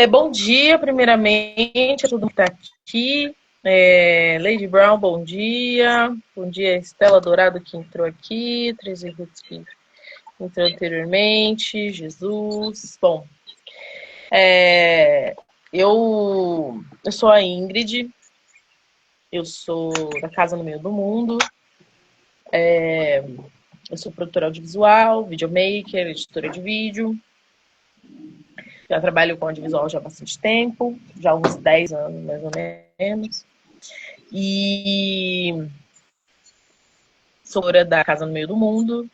Bom dia, primeiramente, a todo mundo que está aqui. Lady Brown, bom dia. Bom dia, Estela Dourado, que entrou aqui. Tracy Roots, que entrou anteriormente. Jesus. Bom, eu sou a Ingrid. Eu sou da Casa no Meio do Mundo. Eu sou produtora audiovisual, videomaker, editora de vídeo. Já trabalho com audiovisual já há bastante tempo, já há uns 10 anos, mais ou menos. E sou autora da Casa no Meio do Mundo.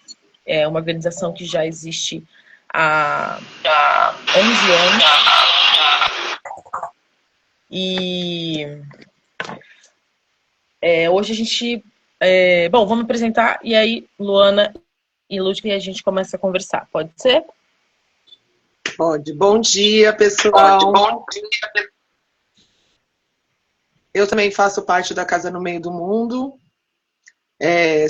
É uma organização que já existe há 11 anos. E hoje a gente... bom, vamos apresentar e aí Luana e Lúdica a gente começa a conversar. Pode ser? Pode. Bom dia, pessoal. Bom dia. Eu também faço parte da Casa no Meio do Mundo.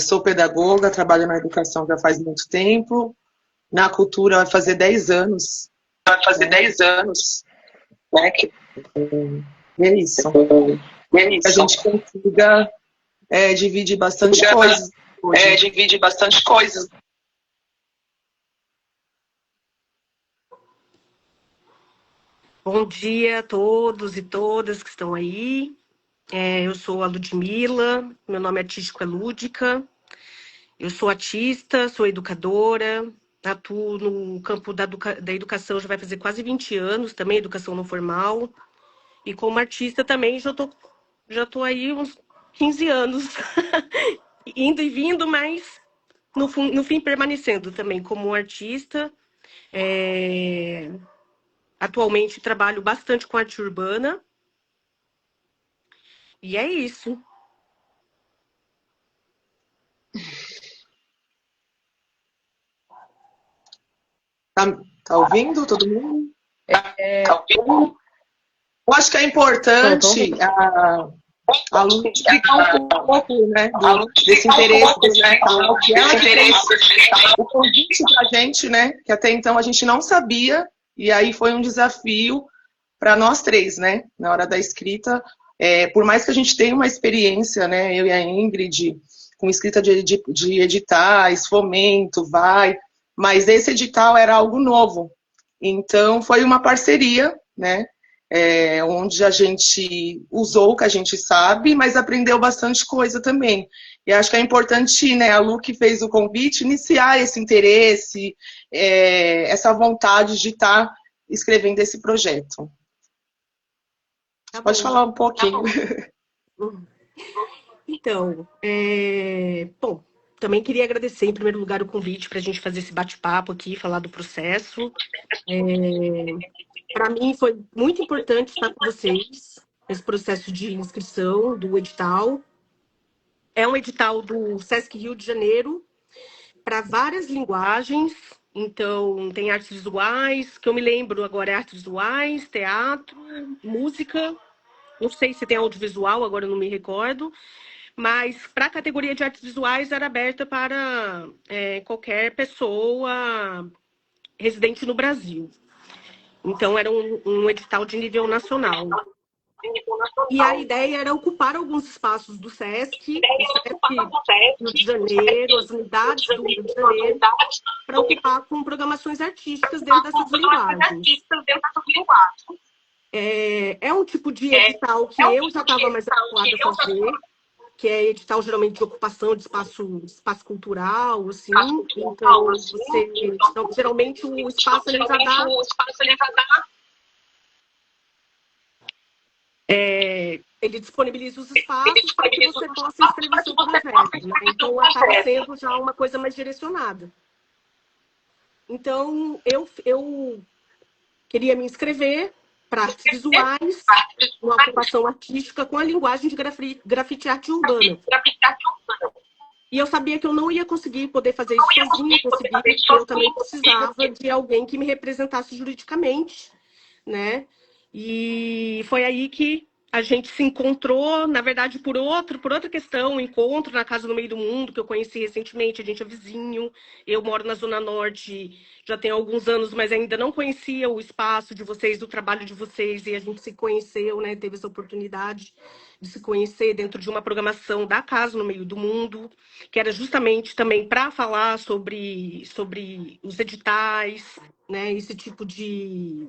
Sou pedagoga, trabalho na educação já faz muito tempo. Na cultura vai fazer 10 anos. Vai fazer 10 anos. É isso. A gente consiga dividir bastante coisas. Dividir bastante coisas. Bom dia a todos e todas que estão aí. Eu sou a Ludmila, meu nome artístico é Lúdica. Eu sou artista, sou educadora, atuo no campo da educação já vai fazer quase 20 anos, também educação não formal. E como artista também já tô aí uns 15 anos, indo e vindo, mas no fim permanecendo também como artista. Atualmente trabalho bastante com arte urbana. E é isso. Tá ouvindo todo mundo? Tá ouvindo? Eu acho que é importante a Lu explicar um pouco, né, desse interesse, desse edital, que ela que fez o convite para a gente, né, que até então a gente não sabia, e aí foi um desafio para nós três, né, na hora da escrita. Por mais que a gente tenha uma experiência, né, eu e a Ingrid, com escrita de editais, fomento, mas esse edital era algo novo. Então, foi uma parceria, né, onde a gente usou o que a gente sabe, mas aprendeu bastante coisa também. E acho que é importante, né, a Lu que fez o convite, iniciar esse interesse, essa vontade de estar escrevendo esse projeto. Tá Pode bom. falar um pouquinho. Então, bom, também queria agradecer, em primeiro lugar, o convite para a gente fazer esse bate-papo aqui, falar do processo. Para mim, foi muito importante estar com vocês nesse processo de inscrição do edital. É um edital do Sesc Rio de Janeiro para várias linguagens. Então, tem artes visuais, que eu me lembro agora, é artes visuais, teatro, música. Não sei se tem audiovisual, agora eu não me recordo. Mas para a categoria de artes visuais era aberta para qualquer pessoa residente no Brasil. Então era um edital de nível nacional. E a ideia era ocupar alguns espaços do SESC, o SESC Rio de Janeiro, as unidades do Rio de Janeiro, para ocupar com programações artísticas dentro dessas linguagens. É um tipo de edital que eu já estava mais habituada a fazer, que é edital geralmente de ocupação de espaço cultural, assim. Então, geralmente o espaço ele já dá. Ele disponibiliza os espaços para que você possa escrever seu projeto, né? Então, acaba sendo já uma coisa mais direcionada. Então, eu queria me inscrever para artes visuais, uma ocupação artística com a linguagem de grafite arte urbana. E eu sabia que eu não ia conseguir poder fazer isso sozinha, porque eu também precisava de alguém que me representasse juridicamente, né? E foi aí que a gente se encontrou, na verdade, por outra questão, um encontro na Casa no Meio do Mundo, que eu conheci recentemente, a gente é vizinho, eu moro na Zona Norte já tem alguns anos, mas ainda não conhecia o espaço de vocês, do trabalho de vocês, e a gente se conheceu, né, teve essa oportunidade de se conhecer dentro de uma programação da Casa no Meio do Mundo, que era justamente também para falar sobre os editais, né, esse tipo de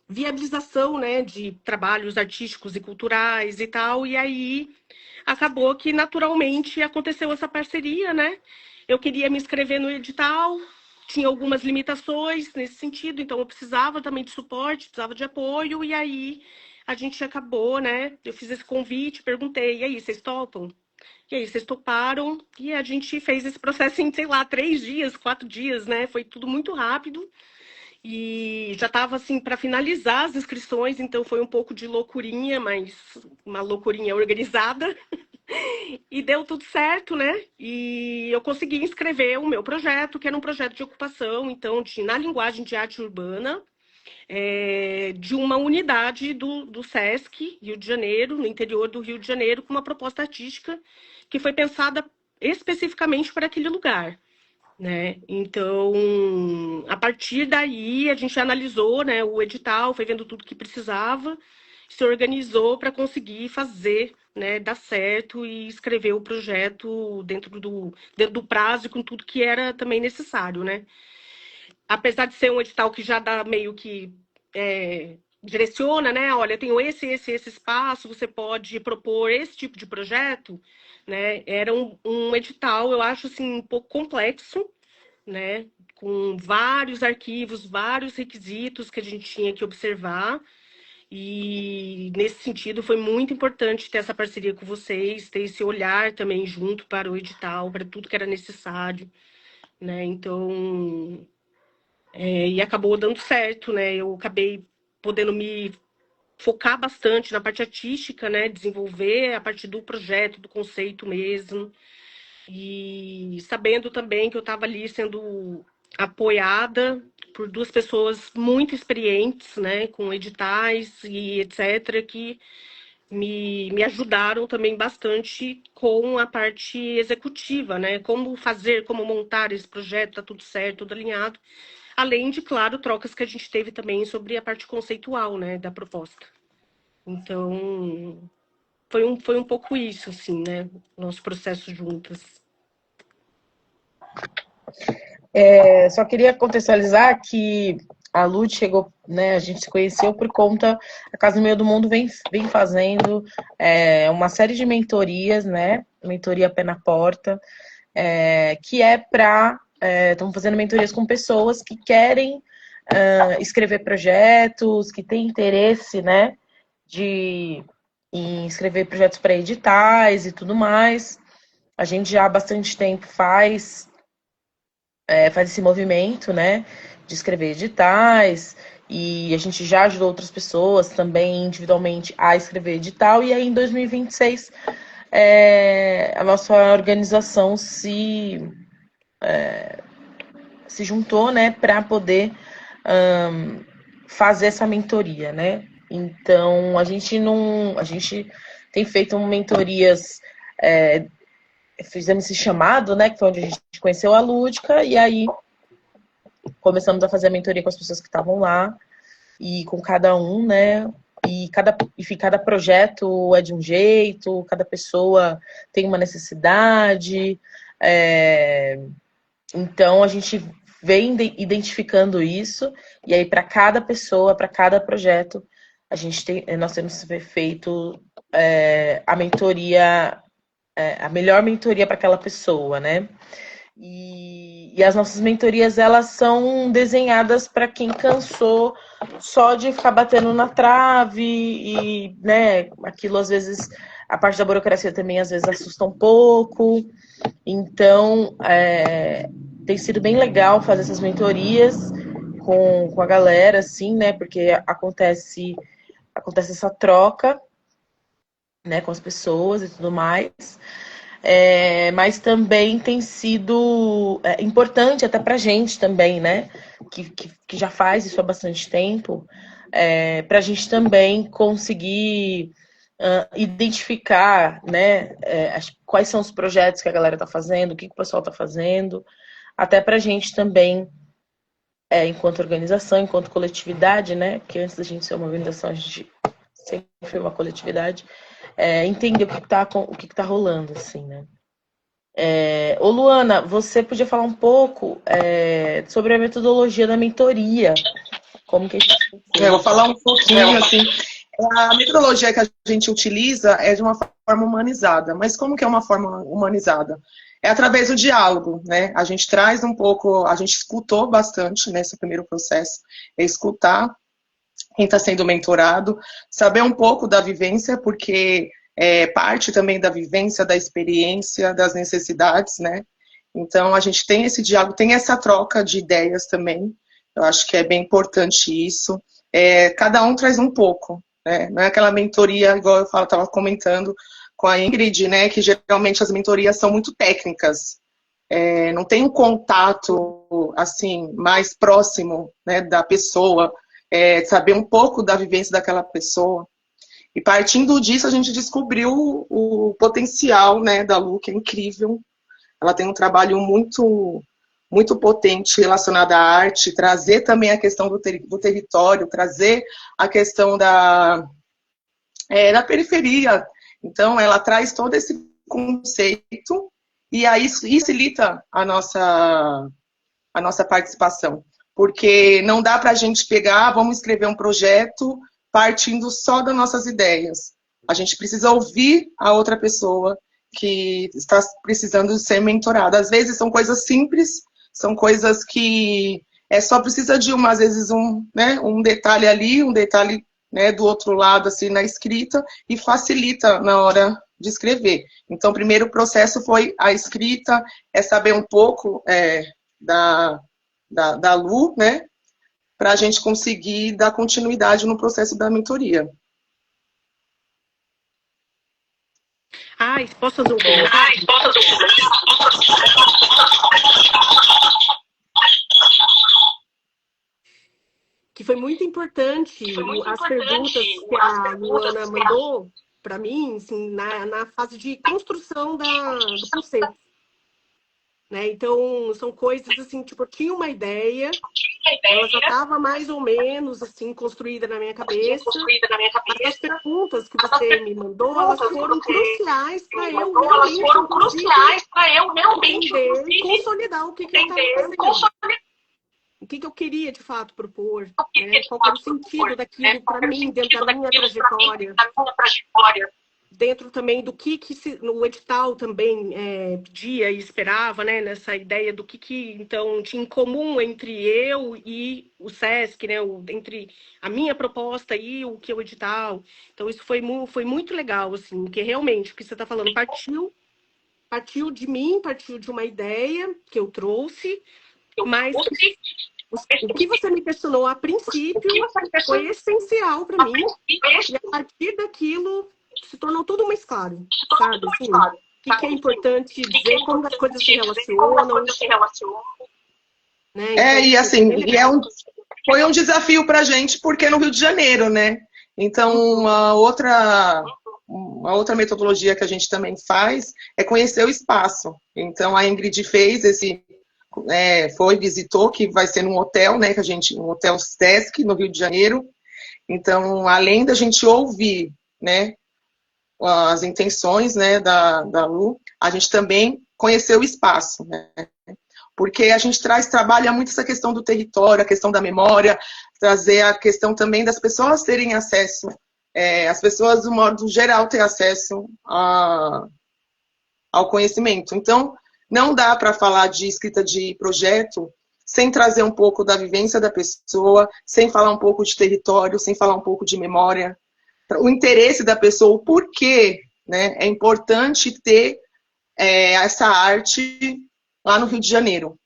viabilização, né, de trabalhos artísticos e culturais e tal, e aí acabou que naturalmente aconteceu essa parceria, né? Eu queria me inscrever no edital, tinha algumas limitações nesse sentido, então eu precisava também de suporte, precisava de apoio, e aí a gente acabou, né? Eu fiz esse convite, perguntei, e aí, vocês topam? E aí, vocês toparam, e a gente fez esse processo em, sei lá, 3 dias, 4 dias, né? Foi tudo muito rápido. E já estava assim para finalizar as inscrições, então foi um pouco de loucurinha, mas uma loucurinha organizada. E deu tudo certo, né? E eu consegui inscrever o meu projeto, que era um projeto de ocupação, então, na linguagem de arte urbana, de uma unidade do SESC, Rio de Janeiro, no interior do Rio de Janeiro, com uma proposta artística que foi pensada especificamente para aquele lugar. Né? Então, a partir daí, a gente analisou, né, o edital, foi vendo tudo que precisava, se organizou para conseguir fazer, né, dar certo e escrever o projeto dentro do prazo e com tudo que era também necessário, né? Apesar de ser um edital que já dá meio que direciona, né? Olha, eu tenho esse espaço, você pode propor esse tipo de projeto, né? Era um edital, eu acho assim, um pouco complexo, né? Com vários arquivos, vários requisitos que a gente tinha que observar. E nesse sentido foi muito importante ter essa parceria com vocês, ter esse olhar também junto para o edital, para tudo que era necessário, né? Então, e acabou dando certo, né? Eu acabei podendo me focar bastante na parte artística, né? Desenvolver a partir do projeto, do conceito mesmo. E sabendo também que eu estava ali sendo apoiada por 2 pessoas muito experientes, né? Com editais e etc., que me ajudaram também bastante com a parte executiva, né? Como fazer, como montar esse projeto, tá tudo certo, tudo alinhado. Além de, claro, trocas que a gente teve também sobre a parte conceitual, né, da proposta. Então, foi um pouco isso, assim, né, nosso processo juntas. Só queria contextualizar que a Lud chegou, né, a gente se conheceu por conta, a Casa do Meio do Mundo vem fazendo uma série de mentorias, né, mentoria Pé na Porta, que é para, estamos fazendo mentorias com pessoas que querem escrever projetos, que têm interesse, né, em escrever projetos para editais e tudo mais. A gente já há bastante tempo faz esse movimento, né, de escrever editais, e a gente já ajudou outras pessoas também individualmente a escrever edital, e aí em 2026 a nossa organização se juntou, né, para poder fazer essa mentoria, né? Então a gente tem feito mentorias, fizemos esse chamado, né, que foi onde a gente conheceu a Lúdica, e aí começamos a fazer a mentoria com as pessoas que estavam lá, e com cada um, né, enfim, cada projeto é de um jeito, cada pessoa tem uma necessidade, então a gente vem identificando isso, e aí para cada pessoa, para cada projeto, nós temos feito a mentoria, a melhor mentoria para aquela pessoa, né? E as nossas mentorias, elas são desenhadas para quem cansou só de ficar batendo na trave e, né, aquilo às vezes, a parte da burocracia também às vezes assusta um pouco. Então, tem sido bem legal fazer essas mentorias com a galera, assim, né, porque acontece essa troca, né, com as pessoas e tudo mais. Mas também tem sido importante até pra gente também, né? Que já faz isso há bastante tempo, pra gente também conseguir identificar, né, quais são os projetos que a galera está fazendo, o que o pessoal está fazendo, até para a gente também, enquanto organização, enquanto coletividade, né, que antes da gente ser uma organização, a gente sempre foi uma coletividade, entender o que tá rolando, assim, né. Ô Luana, você podia falar um pouco sobre a metodologia da mentoria, como que a gente... Eu vou falar um pouquinho, assim, a metodologia que a gente utiliza é de uma forma humanizada, mas como que é uma forma humanizada? É através do diálogo, né? A gente traz um pouco, a gente escutou bastante nesse primeiro processo, escutar quem está sendo mentorado, saber um pouco da vivência, porque parte também da vivência, da experiência, das necessidades, né? Então, a gente tem esse diálogo, tem essa troca de ideias também, eu acho que é bem importante isso. Cada um traz um pouco, né? Não é aquela mentoria, igual eu estava comentando com a Ingrid, né? Que geralmente as mentorias são muito técnicas. Não tem um contato, assim, mais próximo, né, da pessoa, saber um pouco da vivência daquela pessoa. E partindo disso, a gente descobriu o potencial, né, da Lu, que é incrível. Ela tem um trabalho muito, muito potente relacionado à arte, trazer também a questão do território, trazer a questão da periferia. Então, ela traz todo esse conceito e aí isso facilita a nossa participação. Porque não dá para a gente pegar, vamos escrever um projeto partindo só das nossas ideias. A gente precisa ouvir a outra pessoa que está precisando ser mentorada. Às vezes são coisas simples, são coisas que só precisa de às vezes um detalhe ali, um detalhe, né, do outro lado, assim, na escrita, e facilita na hora de escrever. Então, o primeiro processo foi a escrita, saber um pouco da Lu, né, para a gente conseguir dar continuidade no processo da mentoria. Posso fazer um comentário? Que foi muito importante as perguntas que a Luana mandou para mim, assim, na fase de construção do conceito. Né? Então, são coisas assim, tipo, eu tinha uma ideia, ela já estava mais ou menos assim, construída na minha cabeça, mas as perguntas que você me mandou, elas foram cruciais para eu realmente entender e consolidar o que eu estava fazendo. O que eu queria, de fato, propor, né? Qual era o sentido daquilo para mim, dentro da minha trajetória. Dentro também do que no edital também pedia e esperava, né, nessa ideia do que então tinha em comum entre eu e o SESC, né, entre a minha proposta e o que o edital. Então isso foi muito legal, assim, porque realmente o que você está falando partiu de mim, partiu de uma ideia que eu trouxe, mas o que você me questionou a princípio foi essencial para mim, e a partir daquilo se tornou tudo mais claro, sabe? Assim, o que é importante dizer, como as coisas se relacionam. Né? Então, e assim, foi um desafio para a gente, porque é no Rio de Janeiro, né? Então, uma outra metodologia que a gente também faz é conhecer o espaço. Então, a Ingrid fez visitou, que vai ser num hotel, né? Um hotel SESC, no Rio de Janeiro. Então, além da gente ouvir, né, as intenções, né, da Lu, a gente também conheceu o espaço, né? Porque a gente trabalha muito essa questão do território, a questão da memória, trazer a questão também das pessoas terem acesso, as pessoas, do modo geral, ter acesso ao conhecimento. Então, não dá para falar de escrita de projeto sem trazer um pouco da vivência da pessoa, sem falar um pouco de território, sem falar um pouco de memória, o interesse da pessoa, o porquê, né? É importante ter essa arte lá no Rio de Janeiro,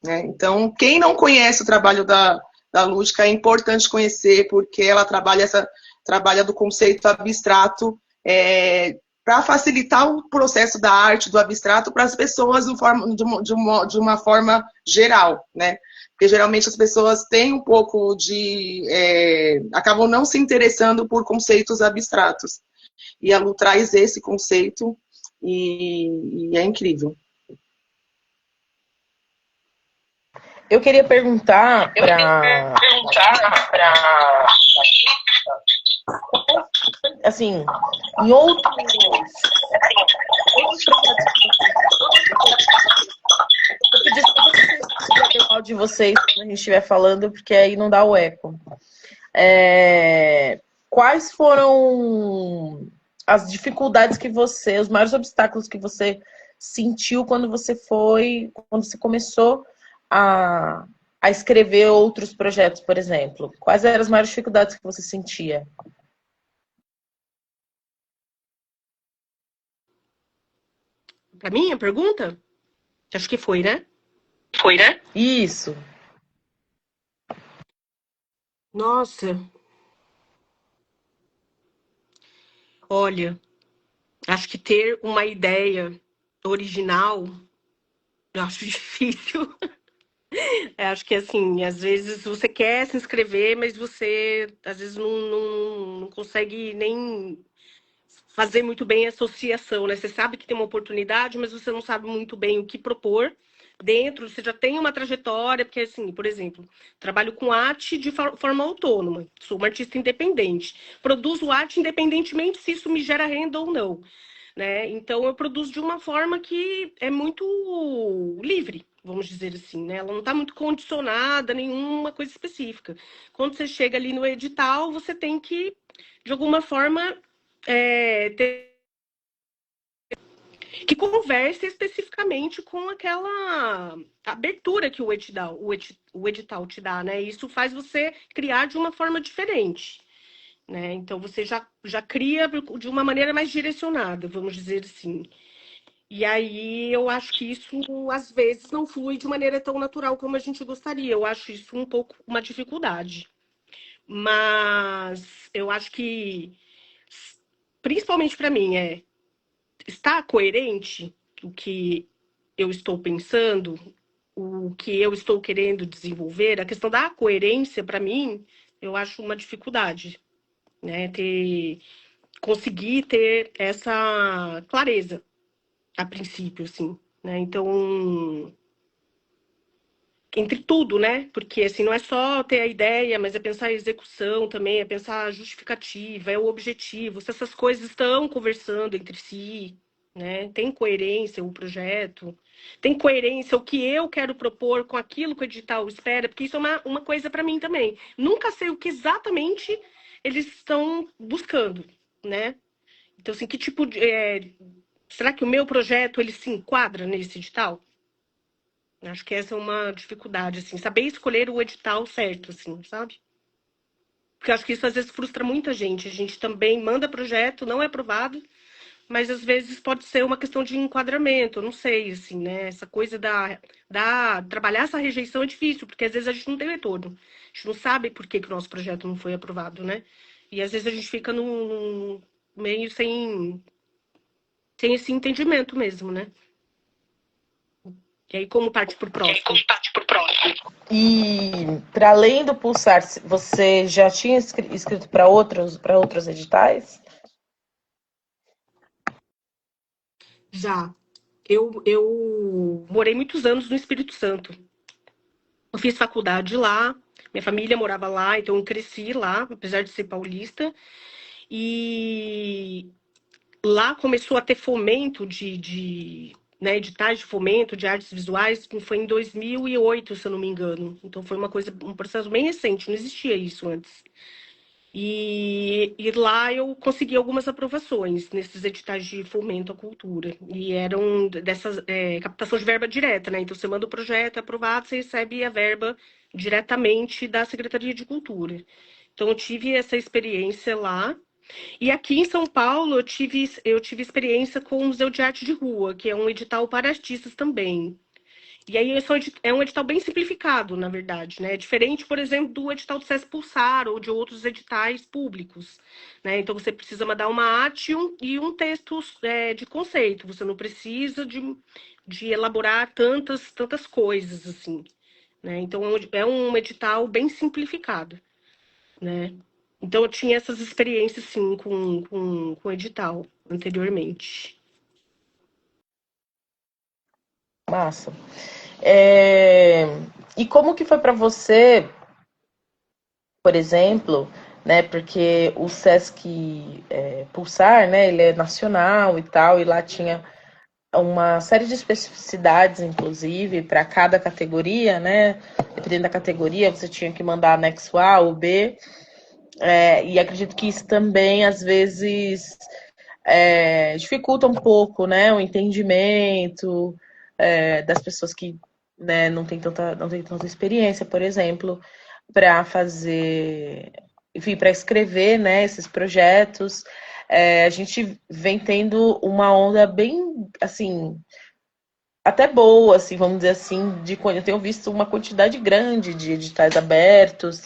né? Então, quem não conhece o trabalho da Lúdica, é importante conhecer, porque ela trabalha do conceito abstrato para facilitar o processo da arte, do abstrato, para as pessoas de uma forma geral, né? Porque geralmente as pessoas têm um pouco acabam não se interessando por conceitos abstratos. E a Lu traz esse conceito e é incrível. Eu queria perguntar para assim, em outros projetos eu pedi só vocês o áudio de vocês quando a gente estiver falando, porque aí não dá o eco. Quais foram as dificuldades que você, os maiores obstáculos que você sentiu quando você começou a escrever outros projetos, por exemplo? Quais eram as maiores dificuldades que você sentia? Para mim, a pergunta? Acho que foi, né? Isso. Nossa. Olha, acho que ter uma ideia original, eu acho difícil. Acho que, assim, às vezes você quer se inscrever, mas você, às vezes, não consegue nem fazer muito bem a associação, né? Você sabe que tem uma oportunidade, mas você não sabe muito bem o que propor dentro. Você já tem uma trajetória, porque, assim, por exemplo, trabalho com arte de forma autônoma, sou uma artista independente, produzo arte independentemente se isso me gera renda ou não, né? Então, eu produzo de uma forma que é muito livre, vamos dizer assim, né? Ela não está muito condicionada a nenhuma coisa específica. Quando você chega ali no edital, você tem que, de alguma forma, que converse especificamente com aquela abertura que o edital te dá, né? Isso faz você criar de uma forma diferente, né? Então você já cria de uma maneira mais direcionada, vamos dizer assim. E aí eu acho que isso às vezes não flui de maneira tão natural como a gente gostaria. Eu acho isso um pouco uma dificuldade. Mas eu acho que principalmente para mim está coerente o que eu estou pensando, o que eu estou querendo desenvolver. A questão da coerência, para mim, eu acho uma dificuldade, né? Conseguir ter essa clareza a princípio, assim, né? Então, entre tudo, né? Porque assim, não é só ter a ideia, mas é pensar a execução também, é pensar a justificativa, é o objetivo, se essas coisas estão conversando entre si, né? Tem coerência o projeto, tem coerência o que eu quero propor com aquilo que o edital espera, porque isso é uma coisa para mim também. Nunca sei o que exatamente eles estão buscando, né? Então, assim, que tipo de. Será que o meu projeto ele se enquadra nesse edital? Acho que essa é uma dificuldade, assim, saber escolher o edital certo, assim, sabe? Porque acho que isso às vezes frustra muita gente. A gente também manda projeto, não é aprovado, mas às vezes pode ser uma questão de enquadramento, eu não sei, assim, né? Essa coisa trabalhar essa rejeição é difícil, porque às vezes a gente não tem retorno. A gente não sabe por que o nosso projeto não foi aprovado, né? E às vezes a gente fica meio sem esse entendimento mesmo, né? E aí, como parte pro próximo? E para além do Pulsar, você já tinha escrito para outros editais? Já. Eu morei muitos anos no Espírito Santo. Eu fiz faculdade lá, minha família morava lá, então eu cresci lá, apesar de ser paulista. E lá começou a ter fomento né, editais de fomento de artes visuais, que foi em 2008, se eu não me engano. Então foi um processo bem recente, não existia isso antes. E lá eu consegui algumas aprovações nesses editais de fomento à cultura. E eram dessas captação de verba direta, né? Então você manda o projeto, é aprovado, você recebe a verba diretamente da Secretaria de Cultura. Então eu tive essa experiência lá. E aqui em São Paulo eu tive experiência com o Museu de Arte de Rua, que é um edital para artistas também. E aí é um edital bem simplificado, na verdade, né? Diferente, por exemplo, do edital do SESC Pulsar ou de outros editais públicos, né? Então você precisa mandar uma arte e um texto de conceito. Você não precisa de elaborar tantas coisas assim, né? Então é um edital bem simplificado, né? Então, eu tinha essas experiências, sim, com edital anteriormente. Massa. E como que foi para você, por exemplo, né? Porque o Sesc Pulsar, né? Ele é nacional e tal, e lá tinha uma série de especificidades, inclusive, para cada categoria, né? Dependendo da categoria, você tinha que mandar anexo A ou B. E acredito que isso também, às vezes, dificulta um pouco, né? O entendimento das pessoas que, né, não tem tanta experiência, por exemplo, para fazer, enfim, para escrever, né, esses projetos. A gente vem tendo uma onda bem, assim, até boa, assim, vamos dizer assim, eu tenho visto uma quantidade grande de editais abertos,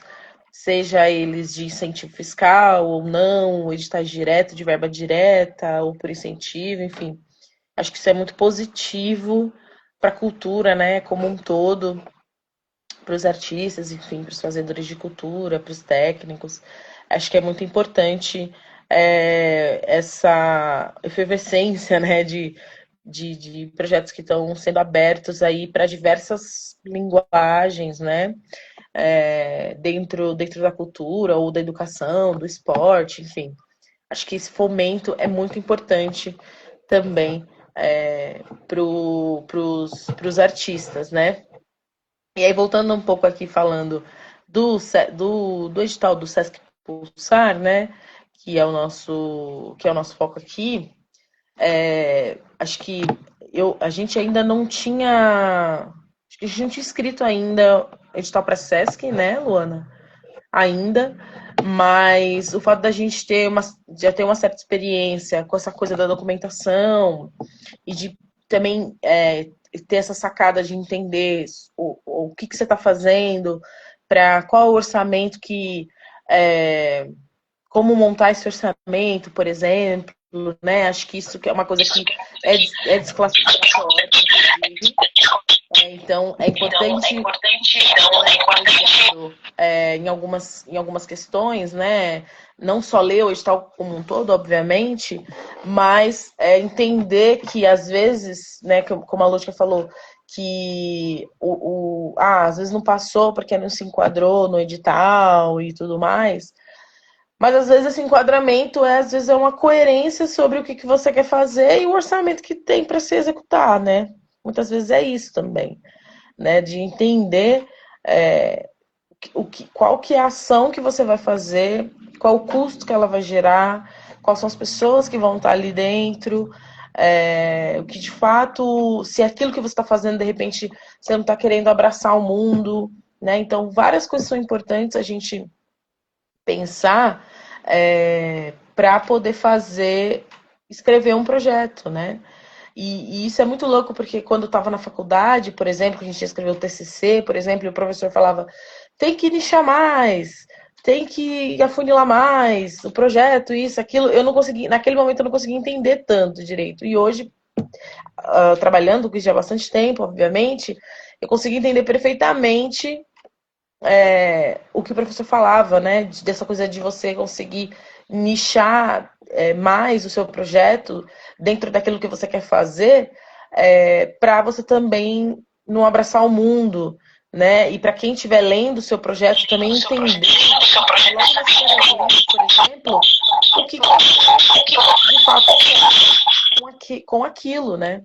seja eles de incentivo fiscal ou não, editais direto, de verba direta, ou por incentivo, enfim. Acho que isso é muito positivo para a cultura, né, como um todo, para os artistas, enfim, para os fazedores de cultura, para os técnicos. Acho que é muito importante essa efervescência, né, de projetos que estão sendo abertos aí para diversas linguagens, né, dentro da cultura ou da educação, do esporte, enfim. Acho que esse fomento é muito importante também para os artistas, né? E aí, voltando um pouco aqui, falando do edital do Sesc Pulsar, né? Que é o nosso foco aqui. Acho que a gente ainda não tinha. Acho que a gente não tinha escrito ainda edital para Sesc, né, Luana? Ainda. Mas o fato da gente já ter uma certa experiência com essa coisa da documentação e de também ter essa sacada de entender o que você está fazendo, para qual o orçamento como montar esse orçamento, por exemplo, né? Acho que isso é uma coisa que é desclassificatória, inclusive. Então, é importante em algumas questões, né? Não só ler o edital como um todo, obviamente, mas entender que, às vezes, né, como a Lúcia falou, que às vezes não passou porque não se enquadrou no edital e tudo mais, mas às vezes esse enquadramento às vezes é uma coerência sobre o que você quer fazer e o orçamento que tem para se executar, né? Muitas vezes é isso também, né? De entender qual que é a ação que você vai fazer, qual o custo que ela vai gerar, quais são as pessoas que vão estar ali dentro, o que de fato, se aquilo que você está fazendo, de repente, você não está querendo abraçar o mundo, né? Então, várias coisas são importantes a gente pensar para poder escrever um projeto, né? E isso é muito louco, porque quando eu estava na faculdade, por exemplo, que a gente ia escrever o TCC, por exemplo, e o professor falava, tem que nichar mais, tem que afunilar mais, o projeto, isso, aquilo, eu não consegui, naquele momento eu não conseguia entender tanto direito. E hoje, trabalhando com isso já há bastante tempo, obviamente, eu consegui entender perfeitamente o que o professor falava, né? Dessa coisa de você conseguir nichar mais o seu projeto dentro daquilo que você quer fazer, para você também não abraçar o mundo, né? E para quem estiver lendo o seu projeto também entender, logo na experiência, por exemplo, o que de fato com aquilo, né?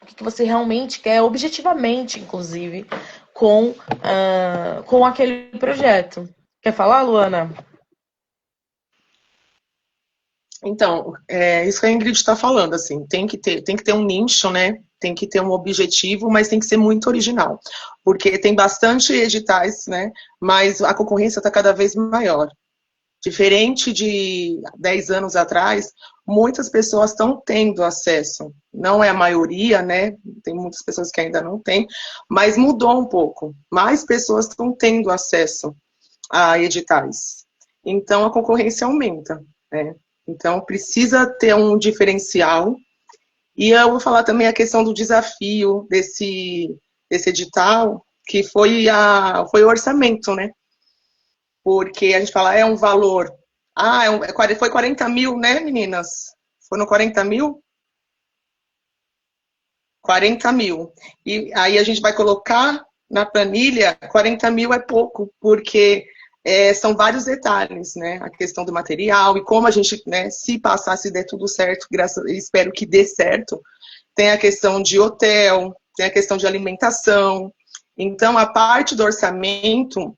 O que você realmente quer, objetivamente, inclusive, com aquele projeto. Quer falar, Luana? Então, isso que a Ingrid está falando, assim, tem que ter um nicho, né? Tem que ter um objetivo, mas tem que ser muito original. Porque tem bastante editais, né? Mas a concorrência está cada vez maior. Diferente de 10 anos atrás, muitas pessoas estão tendo acesso. Não é a maioria, né? Tem muitas pessoas que ainda não têm, mas mudou um pouco. Mais pessoas estão tendo acesso a editais. Então, a concorrência aumenta, né? Então, precisa ter um diferencial. E eu vou falar também a questão do desafio desse edital, que foi o orçamento, né? porque a gente fala, é um valor. Foi 40 mil, né, meninas? Foram 40 mil? 40 mil. E aí a gente vai colocar na planilha, 40 mil é pouco, porque são vários detalhes, né? A questão do material e como a gente, né, se passar, se der tudo certo, espero que dê certo, tem a questão de hotel, tem a questão de alimentação. Então, a parte do orçamento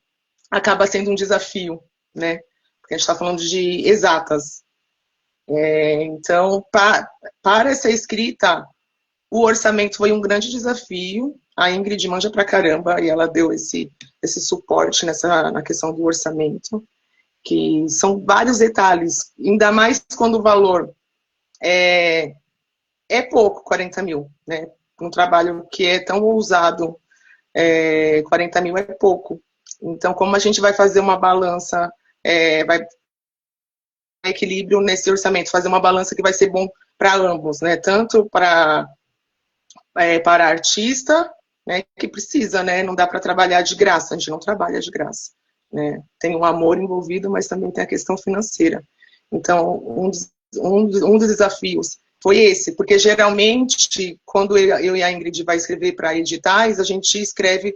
acaba sendo um desafio, né? Porque a gente está falando de exatas. Então, para essa escrita, o orçamento foi um grande desafio. A Ingrid manja pra caramba e ela deu esse suporte na questão do orçamento, que são vários detalhes, ainda mais quando o valor é pouco, 40 mil, né? Um trabalho que é tão ousado, 40 mil é pouco. Então, como a gente vai fazer uma balança, vai equilíbrio nesse orçamento, fazer uma balança que vai ser bom para ambos, né? Tanto para artista, né, que precisa, né? Não dá para trabalhar de graça, a gente não trabalha de graça, né? Tem um amor envolvido, mas também tem a questão financeira. Então, um dos desafios foi esse, porque geralmente, quando eu e a Ingrid vai escrever para editais, a gente escreve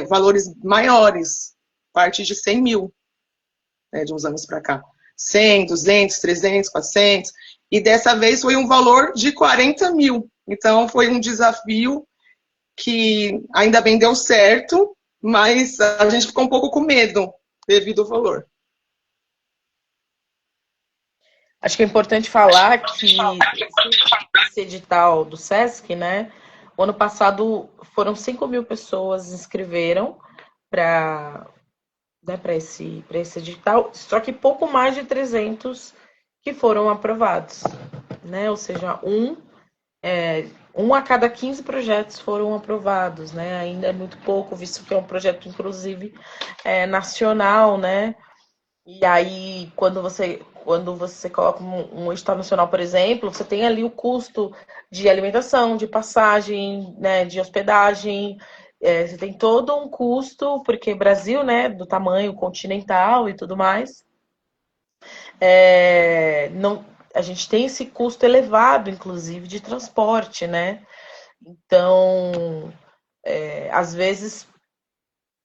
valores maiores, parte de 100 mil, né, de uns anos para cá. 100, 200, 300, 400, e dessa vez foi um valor de 40 mil. Então, foi um desafio que ainda bem deu certo, mas a gente ficou um pouco com medo devido ao valor. Acho que é importante falar que esse edital do SESC, né? O ano passado foram 5 mil pessoas inscreveram para esse edital, só que pouco mais de 300 que foram aprovados, né? Ou seja, um a cada 15 projetos foram aprovados, né? Ainda é muito pouco, visto que é um projeto, inclusive, nacional, né? E aí, quando você coloca um edital nacional, por exemplo, você tem ali o custo de alimentação, de passagem, né, de hospedagem, você tem todo um custo, porque Brasil, né, do tamanho continental e tudo mais, não, a gente tem esse custo elevado, inclusive, de transporte, né? Então, às vezes,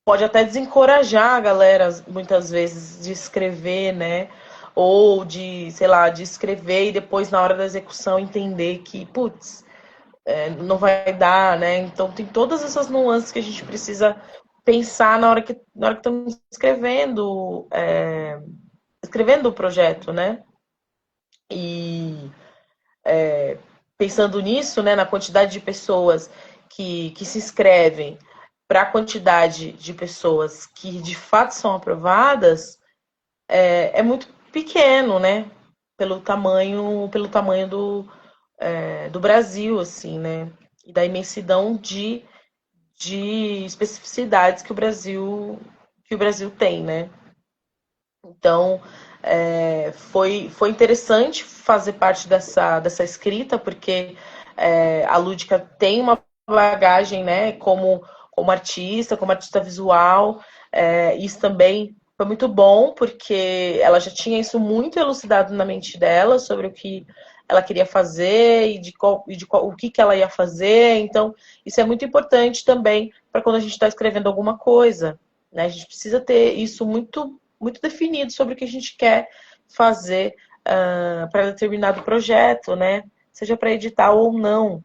pode até desencorajar a galera, muitas vezes, de escrever, né? Ou de, sei lá, de escrever e depois, na hora da execução, entender que, putz, não vai dar, né? Então, tem todas essas nuances que a gente precisa pensar na hora que estamos escrevendo o projeto, né? E pensando nisso, né, na quantidade de pessoas que se inscrevem para a quantidade de pessoas que de fato são aprovadas, é muito pequeno, né? Pelo tamanho do Brasil, assim, né? E da imensidão de especificidades que o Brasil tem, né? Então, foi interessante fazer parte dessa escrita, porque a Lúdica tem uma bagagem, né, como artista visual. Isso também foi muito bom, porque ela já tinha isso muito elucidado na mente dela, sobre o que ela queria fazer o que ela ia fazer. Então, isso é muito importante também para quando a gente está escrevendo alguma coisa, né? A gente precisa ter isso muito muito definido sobre o que a gente quer fazer para determinado projeto, né? Seja para editar ou não.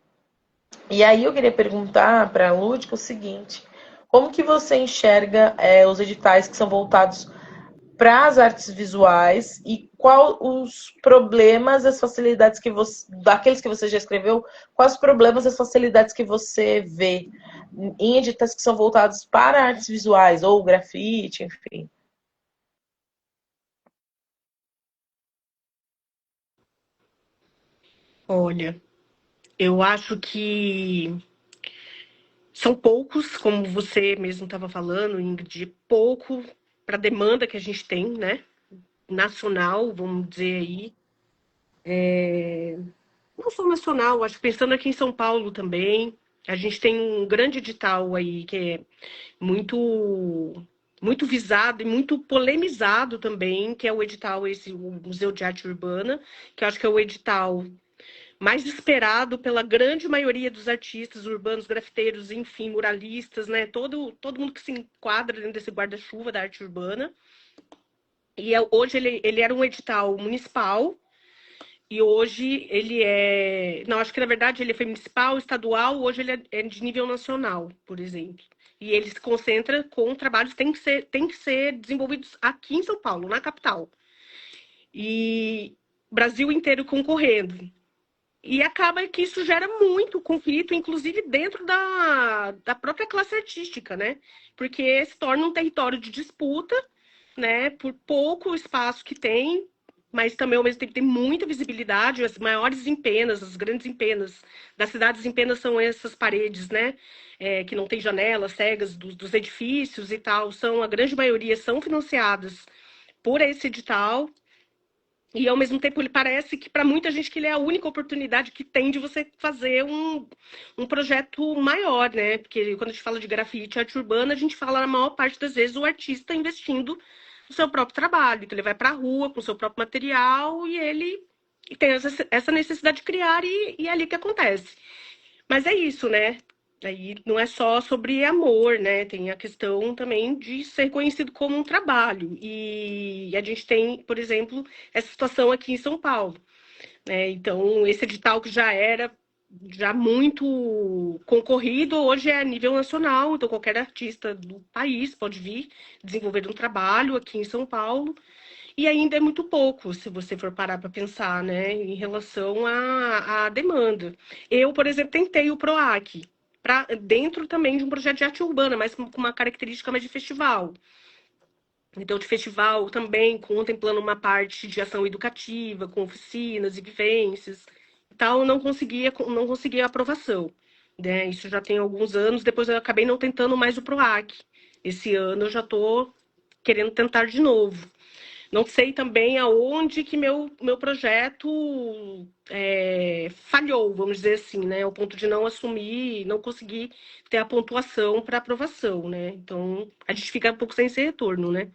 E aí eu queria perguntar para a Lúdica o seguinte: como que você enxerga os editais que são voltados para as artes visuais e quais os problemas, as facilidades daqueles que você já escreveu, quais os problemas, as facilidades que você vê em editais que são voltados para artes visuais, ou grafite, enfim? Olha, eu acho que são poucos, como você mesmo estava falando, Ingrid, pouco para a demanda que a gente tem, né? Nacional, vamos dizer aí. Não só nacional, acho que pensando aqui em São Paulo também. A gente tem um grande edital aí que é muito, muito visado e muito polemizado também, que é o edital, o Museu de Arte Urbana, que eu acho que é o edital mais esperado pela grande maioria dos artistas urbanos, grafiteiros, enfim, muralistas, né? Todo mundo que se enquadra dentro desse guarda-chuva da arte urbana. E hoje ele era um edital municipal, e hoje ele é... Não, acho que na verdade ele foi municipal, estadual, hoje ele é de nível nacional, por exemplo. E ele se concentra com trabalhos que têm que ser desenvolvidos aqui em São Paulo, na capital. E Brasil inteiro concorrendo. E acaba que isso gera muito conflito, inclusive dentro da própria classe artística, né? Porque se torna um território de disputa, né? Por pouco espaço que tem, mas também ao mesmo tempo tem muita visibilidade. As maiores empenas, as grandes empenas das cidades empenas são essas paredes, né? Que não tem janelas, cegas dos edifícios e tal. A grande maioria são financiadas por esse edital. E, ao mesmo tempo, ele parece que, para muita gente, que ele é a única oportunidade que tem de você fazer um projeto maior, né? Porque quando a gente fala de grafite e arte urbana, a gente fala, na maior parte das vezes, o artista investindo no seu próprio trabalho. Então, ele vai para a rua com o seu próprio material e ele tem essa necessidade de criar e é ali que acontece. Mas é isso, né? Aí não é só sobre amor, né? Tem a questão também de ser conhecido como um trabalho. E a gente tem, por exemplo, essa situação aqui em São Paulo, né? Então, esse edital que já era já muito concorrido, hoje é a nível nacional. Então, qualquer artista do país pode vir desenvolver um trabalho aqui em São Paulo. E ainda é muito pouco, se você for parar para pensar, né, em relação à demanda. Eu, por exemplo, tentei o PROAC, dentro também de um projeto de arte urbana, mas com uma característica mais de festival. Então, de festival também contemplando uma parte de ação educativa, com oficinas e vivências e tal, não conseguia aprovação. Né? Isso já tem alguns anos, depois eu acabei não tentando mais o PROAC. Esse ano eu já estou querendo tentar de novo. Não sei também aonde que meu projeto falhou, vamos dizer assim, né? Ao ponto de não assumir, não conseguir ter a pontuação para aprovação, né? Então, a gente fica um pouco sem esse retorno, né?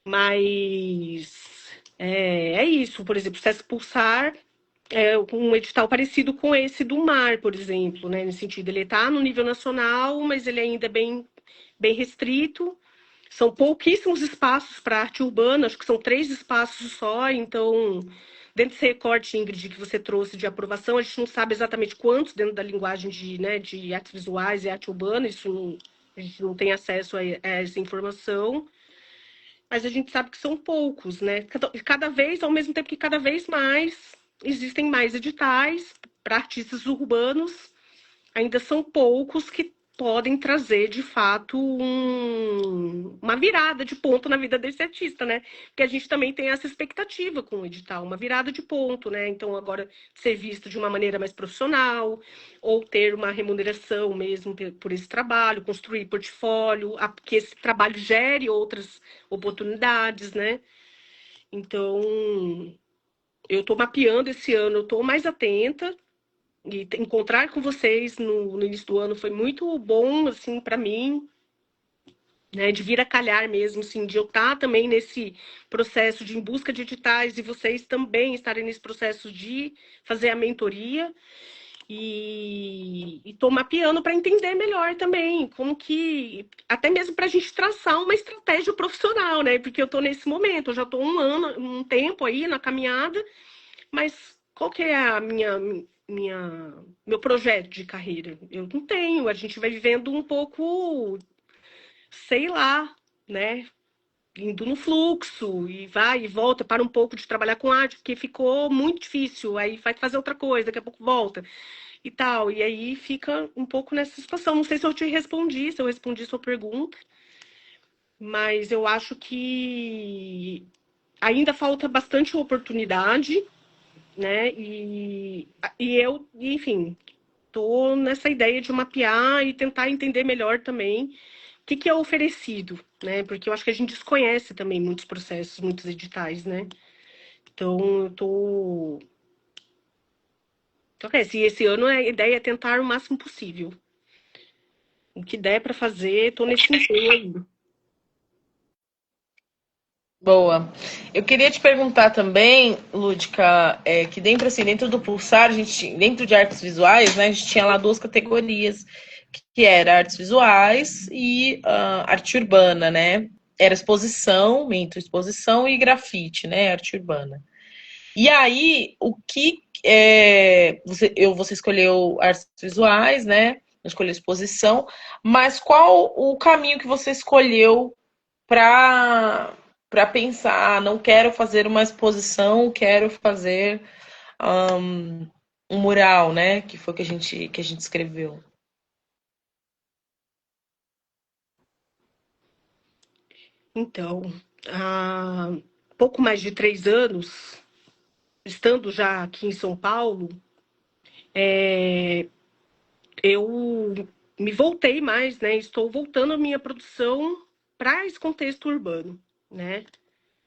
Mas é isso, por exemplo, o Sesc Pulsar é um edital parecido com esse do Mar, por exemplo, né? Nesse sentido, ele está no nível nacional, mas ele ainda é bem restrito. São pouquíssimos espaços para arte urbana, acho que são 3 espaços só, então, dentro desse recorte, Ingrid, que você trouxe de aprovação, a gente não sabe exatamente quantos dentro da linguagem de artes visuais e arte urbana, a gente não tem acesso a essa informação, mas a gente sabe que são poucos, né? Cada vez, ao mesmo tempo que cada vez mais existem mais editais para artistas urbanos, ainda são poucos que podem trazer, de fato, uma virada de ponto na vida desse artista, né? Porque a gente também tem essa expectativa com o edital, uma virada de ponto, né? Então, agora, ser visto de uma maneira mais profissional, ou ter uma remuneração mesmo por esse trabalho, construir portfólio, que esse trabalho gere outras oportunidades, né? Então, eu estou mapeando esse ano, eu estou mais atenta, e encontrar com vocês no início do ano foi muito bom, assim, para mim, né, de vir a calhar mesmo, assim, de eu estar também nesse processo de em busca de editais e vocês também estarem nesse processo de fazer a mentoria e tô mapeando para entender melhor também como que, até mesmo para a gente traçar uma estratégia profissional, né, porque eu tô nesse momento, eu já tô um tempo aí na caminhada, mas qual que é a meu projeto de carreira? Eu não tenho, a gente vai vivendo um pouco, sei lá, né? Indo no fluxo, e vai e volta, para um pouco de trabalhar com arte, porque ficou muito difícil, aí vai fazer outra coisa, daqui a pouco volta e tal. E aí fica um pouco nessa situação. Não sei se eu te respondi, se eu respondi sua pergunta, mas eu acho que ainda falta bastante oportunidade, né? Eu, enfim, tô nessa ideia de mapear e tentar entender melhor também o que é oferecido, né? Porque eu acho que a gente desconhece também muitos processos, muitos editais, né? Então, eu tô. Então, assim, esse ano a ideia é tentar o máximo possível. O que der para fazer, tô nesse empenho aí. Boa. Eu queria te perguntar também, Lúdica, que dentro, assim, dentro do Pulsar, dentro de artes visuais, né, a gente tinha lá duas categorias, que era artes visuais e arte urbana, né? Era exposição e grafite, né? Arte urbana. E aí, você escolheu artes visuais, né? Escolheu exposição, mas qual o caminho que você escolheu para pensar, não quero fazer uma exposição, quero fazer um, um mural, né? Que foi que a gente escreveu. Então, há pouco mais de 3 anos, estando já aqui em São Paulo, eu me voltei mais, né? Estou voltando a minha produção para esse contexto urbano, né?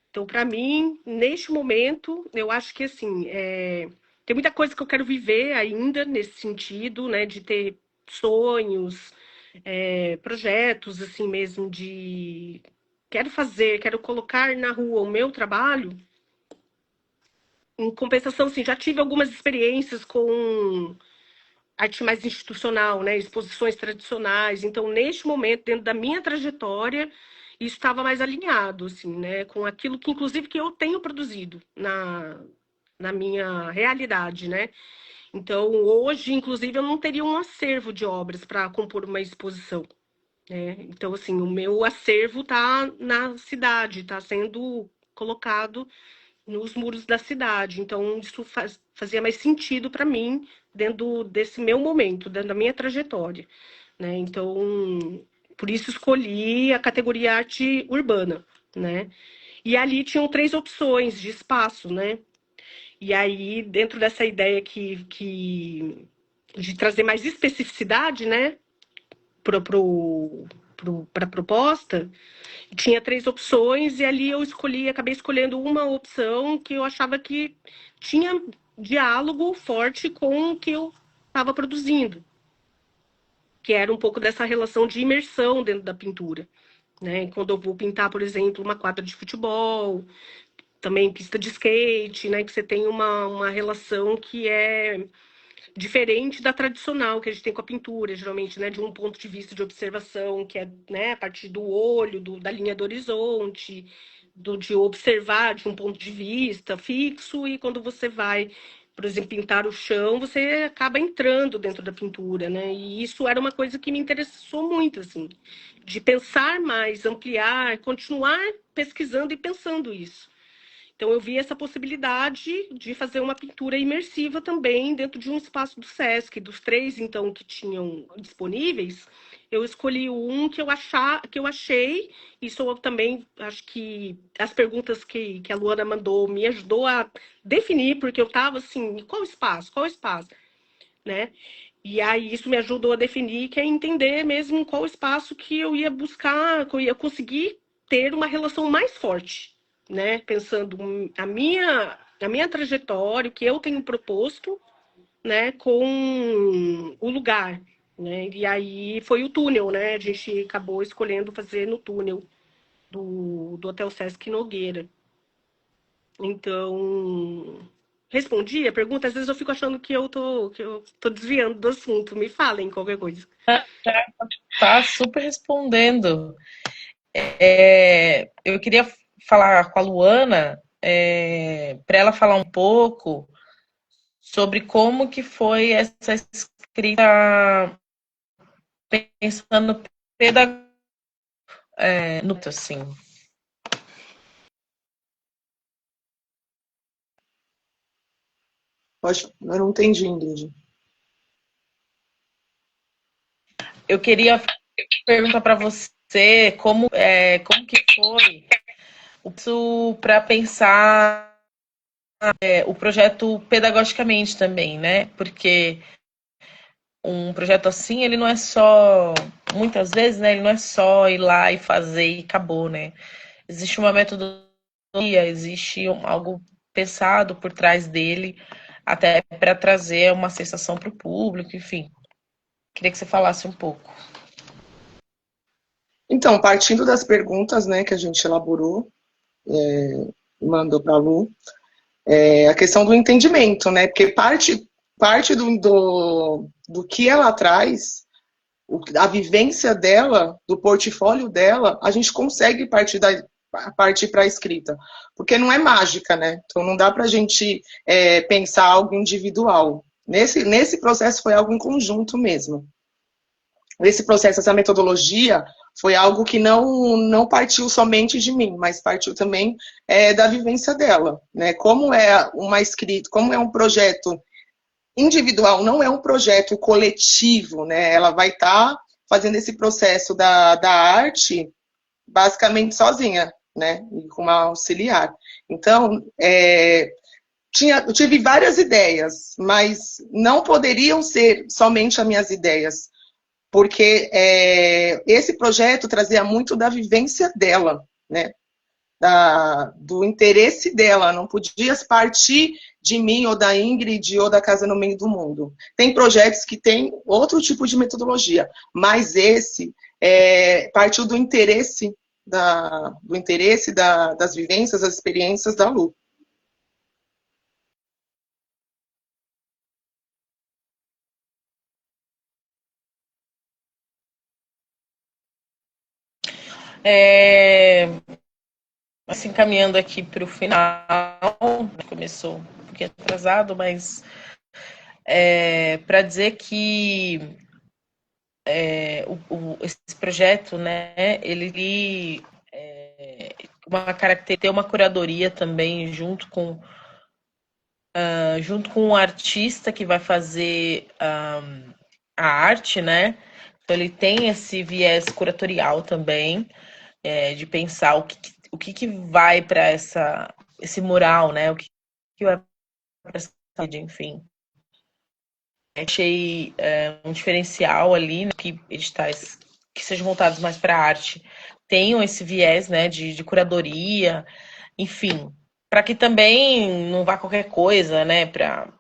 Então, para mim, neste momento, eu acho que assim, tem muita coisa que eu quero viver ainda nesse sentido, né? De ter sonhos, projetos, assim mesmo, de quero colocar na rua o meu trabalho. Em compensação, assim, já tive algumas experiências com arte mais institucional, né? Exposições tradicionais. Então, neste momento, dentro da minha trajetória, isso estava mais alinhado, assim, né? Com aquilo que, inclusive, que eu tenho produzido na minha realidade, né? Então, hoje, inclusive, eu não teria um acervo de obras para compor uma exposição, né? Então, assim, o meu acervo está na cidade, está sendo colocado nos muros da cidade. Então, isso fazia mais sentido para mim dentro desse meu momento, dentro da minha trajetória, né? Então, por isso escolhi a categoria arte urbana, né? E ali tinham 3 opções de espaço, né? E aí, dentro dessa ideia de trazer mais especificidade, né, para a proposta, tinha 3 opções e ali eu acabei escolhendo uma opção que eu achava que tinha diálogo forte com o que eu estava produzindo, que era um pouco dessa relação de imersão dentro da pintura, né? Quando eu vou pintar, por exemplo, uma quadra de futebol, também pista de skate, né? Que você tem uma relação que é diferente da tradicional que a gente tem com a pintura, geralmente, né, de um ponto de vista de observação, que é, né, a partir do olho, da linha do horizonte, de observar de um ponto de vista fixo, e quando você vai, por exemplo, pintar o chão, você acaba entrando dentro da pintura, né? E isso era uma coisa que me interessou muito, assim, de pensar mais, ampliar, continuar pesquisando e pensando isso. Então, eu vi essa possibilidade de fazer uma pintura imersiva também dentro de um espaço do Sesc. Dos 3, então, que tinham disponíveis, eu escolhi um que eu achei, isso eu também acho que as perguntas que a Luana mandou me ajudou a definir, porque eu estava assim, qual espaço? Qual espaço? Né? E aí isso me ajudou a definir, que é entender mesmo qual espaço que eu ia buscar, que eu ia conseguir ter uma relação mais forte, né? Pensando a minha trajetória, o que eu tenho proposto, né, com o lugar, né? E aí foi o túnel, né? A gente acabou escolhendo fazer no túnel do Hotel Sesc Nogueira. Então, respondi a pergunta. Às vezes eu fico achando que eu tô desviando do assunto. Me falem qualquer coisa. Tá super respondendo. Eu queria falar com a Luana, para ela falar um pouco sobre como que foi essa escrita pensando pedagogia, assim. Eu não entendi, Ingrid. Eu queria perguntar para você como que foi isso para pensar o projeto pedagogicamente também, né? Porque um projeto assim, ele não é só, muitas vezes, né? Ele não é só ir lá e fazer e acabou, né? Existe uma metodologia, existe algo pensado por trás dele, até para trazer uma sensação para o público, enfim. Queria que você falasse um pouco. Então, partindo das perguntas, né, que a gente elaborou, mandou para a Lu, a questão do entendimento, né? Porque parte do que ela traz, a vivência dela, do portfólio dela, a gente consegue partir para a escrita. Porque não é mágica, né? Então não dá para a gente pensar algo individual. Nesse processo foi algo em conjunto mesmo. Esse processo, essa metodologia, foi algo que não partiu somente de mim, mas partiu também da vivência dela, né? Como é uma escrita, como é um projeto individual, não é um projeto coletivo, né? Ela vai estar fazendo esse processo da arte basicamente sozinha, né? E com uma auxiliar. Então, eu tive várias ideias, mas não poderiam ser somente as minhas ideias, porque esse projeto trazia muito da vivência dela, né? Do interesse dela, não podia partir de mim ou da Ingrid ou da Casa no Meio do Mundo. Tem projetos que têm outro tipo de metodologia, mas esse partiu do interesse das vivências, das experiências da Lu. Assim, caminhando aqui para o final, começou um pouquinho atrasado, mas para dizer que esse projeto, né, ele tem uma curadoria também junto com o artista que vai fazer a arte, né? Então ele tem esse viés curatorial também, de pensar o que vai para esse mural, né? O que vai para essa rede, enfim. Achei um diferencial ali, né, que editais que sejam voltados mais para a arte tenham esse viés, né, de curadoria, enfim, para que também não vá qualquer coisa, né, para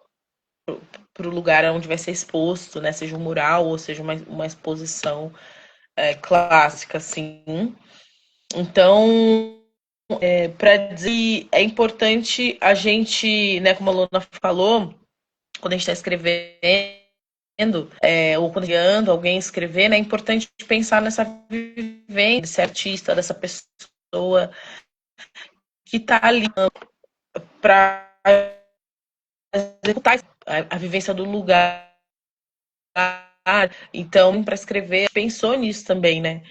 o lugar onde vai ser exposto, né, seja um mural ou seja uma exposição clássica, assim. Então, para dizer, é importante a gente, né, como a Luna falou, quando a gente está escrevendo, ou quando guiando alguém escrever, né, é importante pensar nessa vivência desse artista, dessa pessoa que está ali para executar a vivência do lugar. Então, para escrever, pensou nisso também, né?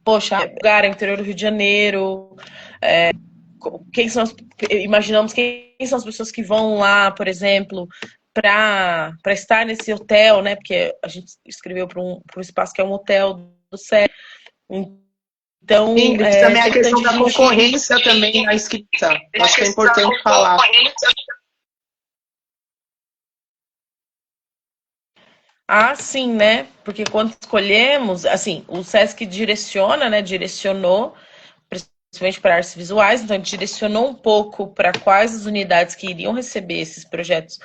Poxa, lugar, interior do Rio de Janeiro, imaginamos quem são as pessoas que vão lá, por exemplo, para estar nesse hotel, né? Porque a gente escreveu para um espaço que é um hotel do céu. Então, também a questão da concorrência também na escrita. Acho que é importante falar. Sim, né? Porque quando escolhemos, assim, o SESC direciona, né? Direcionou, principalmente para artes visuais, então direcionou um pouco para quais as unidades que iriam receber esses projetos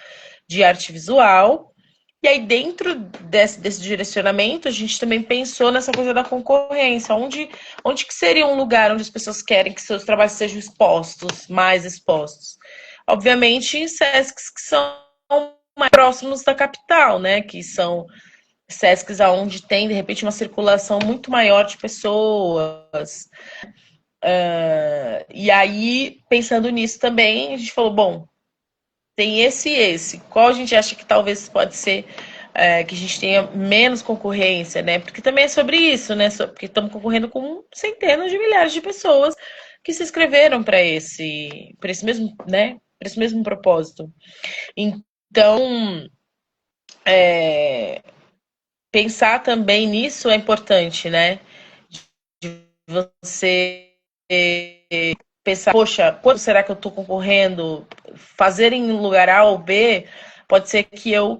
de arte visual. E aí, dentro desse direcionamento, a gente também pensou nessa coisa da concorrência. Onde que seria um lugar onde as pessoas querem que seus trabalhos sejam expostos, mais expostos? Obviamente, em SESCs que são mais próximos da capital, né? Que são SESCs onde tem, de repente, uma circulação muito maior de pessoas. E aí, pensando nisso também, a gente falou, bom, tem esse e esse. Qual a gente acha que talvez pode ser que a gente tenha menos concorrência, né? Porque também é sobre isso, né? Porque estamos concorrendo com centenas de milhares de pessoas que se inscreveram para esse mesmo, né? Para esse mesmo propósito. Então, pensar também nisso é importante, né? De você pensar, poxa, quanto será que eu estou concorrendo? Fazer em lugar A ou B, pode ser que eu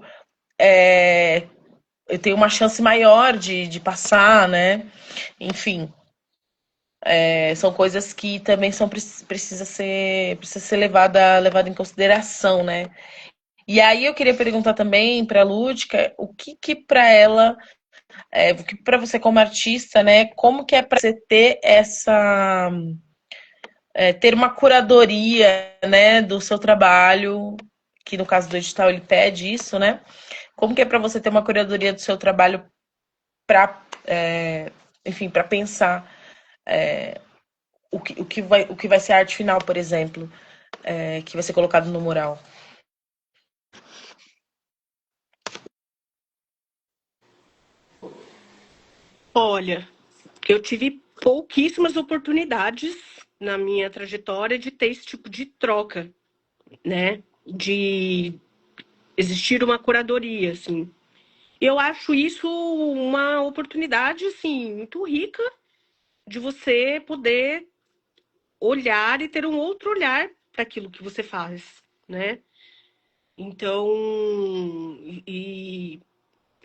tenha uma chance maior de passar, né? Enfim, são coisas que também precisa ser levada em consideração, né? E aí eu queria perguntar também para a Lúdica o que para ela que para você como artista, né, como que é para você ter essa ter uma curadoria, né, do seu trabalho, que no caso do edital ele pede isso, né? Como que é para você ter uma curadoria do seu trabalho para, enfim, para pensar o que vai ser a arte final, por exemplo, que vai ser colocado no mural? Olha, eu tive pouquíssimas oportunidades na minha trajetória de ter esse tipo de troca, né? De existir uma curadoria, assim. Eu acho isso uma oportunidade, assim, muito rica de você poder olhar e ter um outro olhar para aquilo que você faz, né? Então, e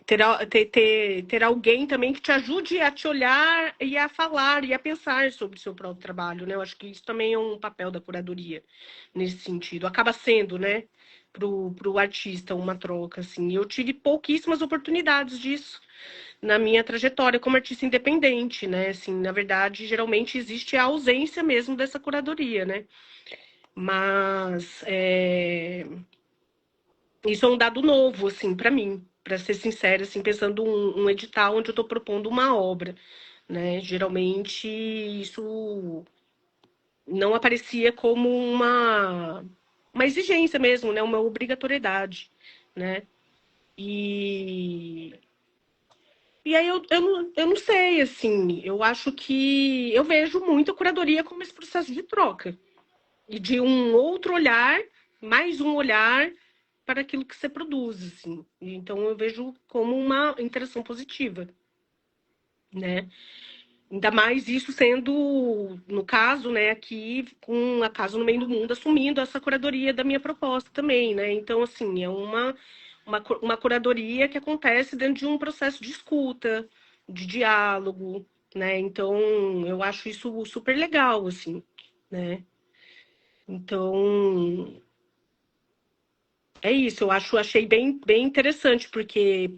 ter alguém também que te ajude a te olhar e a falar e a pensar sobre o seu próprio trabalho, né? Eu acho que isso também é um papel da curadoria nesse sentido. Acaba sendo, né, pro artista uma troca, assim. Eu tive pouquíssimas oportunidades disso na minha trajetória como artista independente, né? Assim, na verdade, geralmente existe a ausência mesmo dessa curadoria, né? Mas isso é um dado novo, assim, para mim, para ser sincera, assim, pensando um edital onde eu estou propondo uma obra, né? Geralmente isso não aparecia como uma exigência mesmo, né? Uma obrigatoriedade, né? E E aí eu não sei, assim, eu acho que eu vejo muito a curadoria como esse processo de troca. E de um outro olhar, mais um olhar para aquilo que você produz, assim. Então eu vejo como uma interação positiva, né? Ainda mais isso sendo, no caso, né, aqui com a Casa no Meio do Mundo assumindo essa curadoria da minha proposta também, né? Então, assim, é uma curadoria que acontece dentro de um processo de escuta, de diálogo, né? Então, eu acho isso super legal, assim, né? Então, é isso, achei bem interessante, porque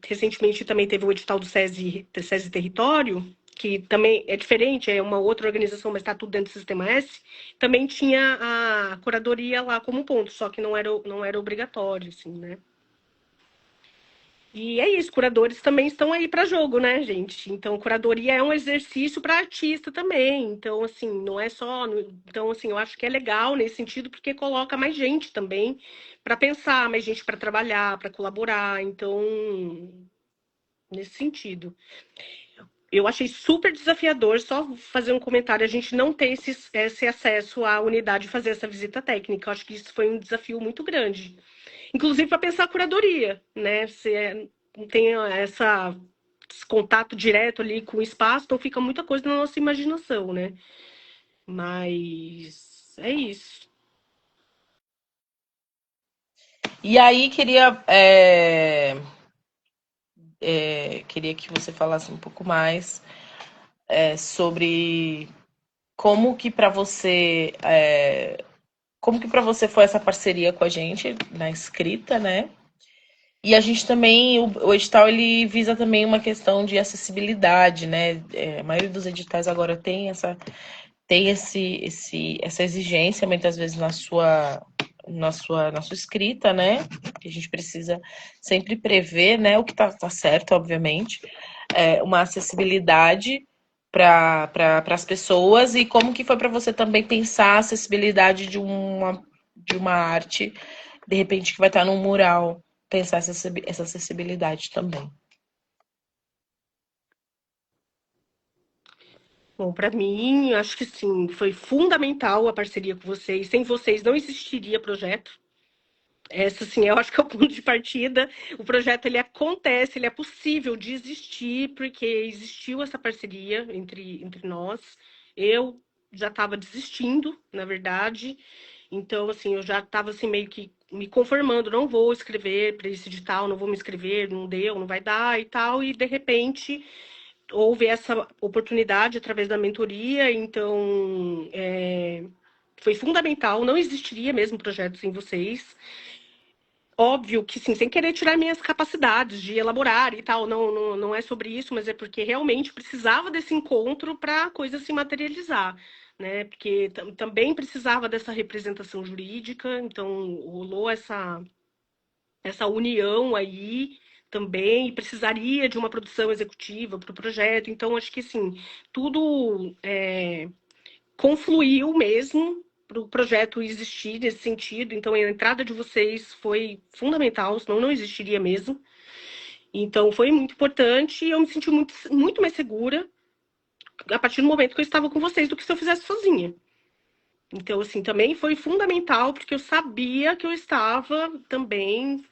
recentemente também teve o edital do SESI Território, que também é diferente, é uma outra organização, mas está tudo dentro do Sistema S. Também tinha a curadoria lá como ponto, só que não era obrigatório, assim, né? E é isso, curadores também estão aí para jogo, né, gente? Então, curadoria é um exercício para artista também. Então, assim, não é só. Então, assim, eu acho que é legal nesse sentido, porque coloca mais gente também para pensar, mais gente para trabalhar, para colaborar. Então, nesse sentido. Eu achei super desafiador, só fazer um comentário, a gente não ter esse acesso à unidade de fazer essa visita técnica. Eu acho que isso foi um desafio muito grande. Inclusive para pensar a curadoria, né? Você não tem esse contato direto ali com o espaço, então fica muita coisa na nossa imaginação, né? Mas é isso. E aí queria que você falasse um pouco mais sobre como que para você como que para você foi essa parceria com a gente na escrita, né? E a gente também, o edital, ele visa também uma questão de acessibilidade, né? A maioria dos editais agora tem essa exigência, muitas vezes, na sua escrita, né? Que a gente precisa sempre prever, né? O que tá certo, obviamente. Uma acessibilidade para as pessoas e como que foi para você também pensar a acessibilidade de uma arte, de repente, que vai estar num mural, pensar essa acessibilidade também. Bom, para mim, acho que sim, foi fundamental a parceria com vocês. Sem vocês não existiria projeto. Essa, sim, eu acho que é o ponto de partida. O projeto, ele acontece, ele é possível de existir, porque existiu essa parceria entre nós. Eu já estava desistindo, na verdade. Então, assim, eu já estava assim, meio que me conformando, não vou escrever para esse edital, não vou me inscrever, não deu, não vai dar e tal. E, de repente, houve essa oportunidade através da mentoria, então foi fundamental, não existiria mesmo projeto sem vocês. óbvio que sim, sem querer tirar minhas capacidades de elaborar e tal, não é sobre isso, mas é porque realmente precisava desse encontro para a coisa se materializar, né? Porque também precisava dessa representação jurídica, então rolou essa união aí também, e precisaria de uma produção executiva para o projeto, então acho que assim, tudo confluiu mesmo para o projeto existir nesse sentido. Então, a entrada de vocês foi fundamental, senão não existiria mesmo. Então, foi muito importante e eu me senti muito mais segura a partir do momento que eu estava com vocês do que se eu fizesse sozinha. Então, assim, também foi fundamental, porque eu sabia que eu estava também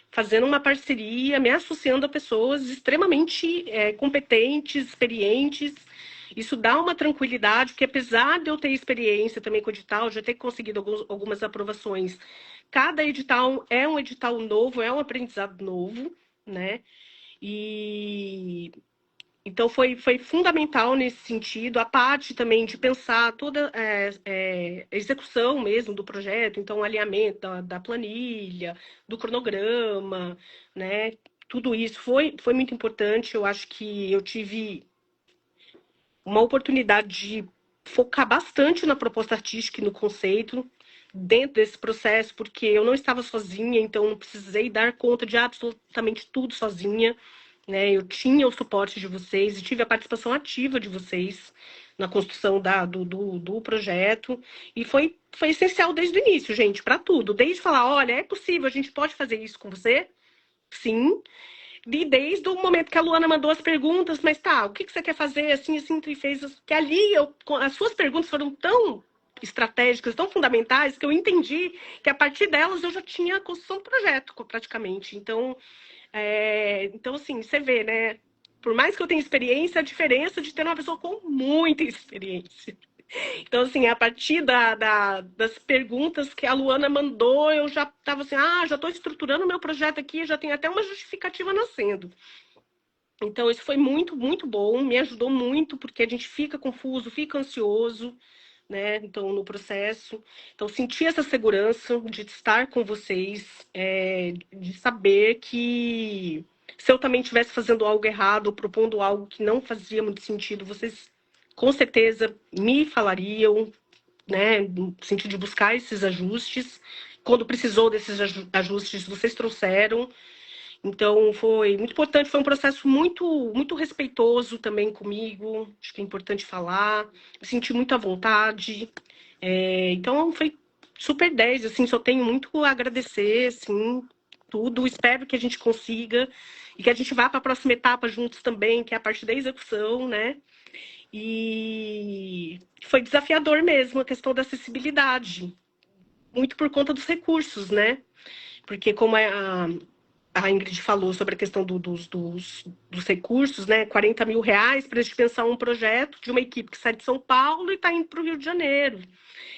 fazendo uma parceria, me associando a pessoas extremamente competentes, experientes. Isso dá uma tranquilidade, porque apesar de eu ter experiência também com edital, já ter conseguido algumas aprovações, cada edital é um edital novo, é um aprendizado novo, né? E então foi fundamental nesse sentido, a parte também de pensar toda a execução mesmo do projeto, então o alinhamento da planilha, do cronograma, né? Tudo isso foi muito importante. Eu acho que eu tive uma oportunidade de focar bastante na proposta artística e no conceito dentro desse processo, porque eu não estava sozinha, então não precisei dar conta de absolutamente tudo sozinha, né? Eu tinha o suporte de vocês e tive a participação ativa de vocês na construção do projeto, e foi essencial desde o início, gente, para tudo, desde falar, olha, é possível, a gente pode fazer isso com você? Sim. E desde o momento que a Luana mandou as perguntas, mas tá, o que você quer fazer, assim, e fez, que ali as suas perguntas foram tão estratégicas, tão fundamentais, que eu entendi que a partir delas eu já tinha a construção do projeto, praticamente. Então, assim, você vê, né? Por mais que eu tenha experiência, a diferença de ter uma pessoa com muita experiência. Então, assim, a partir das perguntas que a Luana mandou, eu já estava assim, já estou estruturando o meu projeto aqui, já tem até uma justificativa nascendo. Então, isso foi muito, muito bom, me ajudou muito, porque a gente fica confuso, fica ansioso, né? Então, no processo. Então, sentir essa segurança de estar com vocês, de saber que se eu também estivesse fazendo algo errado, ou propondo algo que não fazia muito sentido, vocês com certeza me falariam, né? No sentido de buscar esses ajustes. Quando precisou desses ajustes, vocês trouxeram. Então, foi muito importante, foi um processo muito, muito respeitoso também comigo, acho que é importante falar, me senti muito à vontade, então foi super 10, assim, só tenho muito a agradecer, assim, tudo, espero que a gente consiga e que a gente vá para a próxima etapa juntos também, que é a parte da execução, né? E foi desafiador mesmo a questão da acessibilidade, muito por conta dos recursos, né? Porque como a Ingrid falou sobre a questão dos recursos, né? 40 mil reais para a gente pensar um projeto de uma equipe que sai de São Paulo e está indo para o Rio de Janeiro.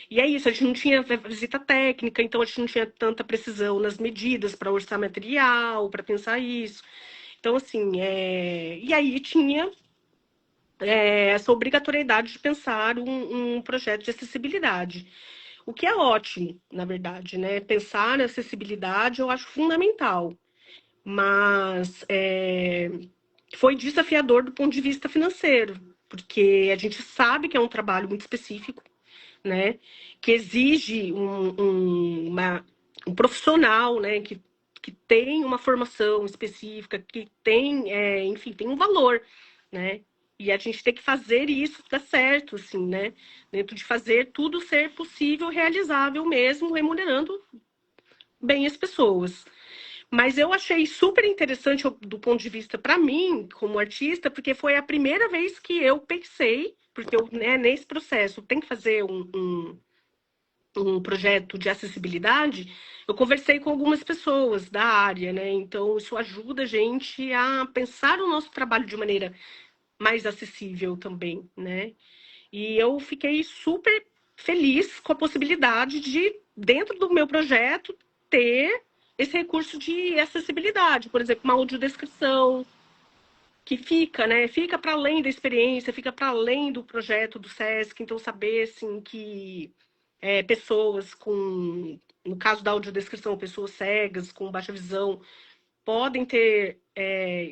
E é isso, a gente não tinha visita técnica, então a gente não tinha tanta precisão nas medidas para orçar material, para pensar isso. Então, assim, e aí tinha essa obrigatoriedade de pensar um projeto de acessibilidade. O que é ótimo, na verdade, né? Pensar na acessibilidade eu acho fundamental. Mas foi desafiador do ponto de vista financeiro, porque a gente sabe que é um trabalho muito específico, né? Que exige um profissional, né? Que tem uma formação específica, que tem, enfim, tem um valor, né? E a gente tem que fazer isso dar certo, assim, né? Dentro de fazer tudo ser possível, realizável mesmo, remunerando bem as pessoas. Mas eu achei super interessante do ponto de vista para mim, como artista, porque foi a primeira vez que eu pensei, porque eu, né, nesse processo tem que fazer um projeto de acessibilidade, eu conversei com algumas pessoas da área, né? Então isso ajuda a gente a pensar o nosso trabalho de maneira mais acessível também, né? E eu fiquei super feliz com a possibilidade de, dentro do meu projeto, ter esse recurso de acessibilidade, por exemplo, uma audiodescrição, que fica, né? Fica para além da experiência, fica para além do projeto do SESC, então saber assim que pessoas com no caso da audiodescrição, pessoas cegas, com baixa visão, podem ter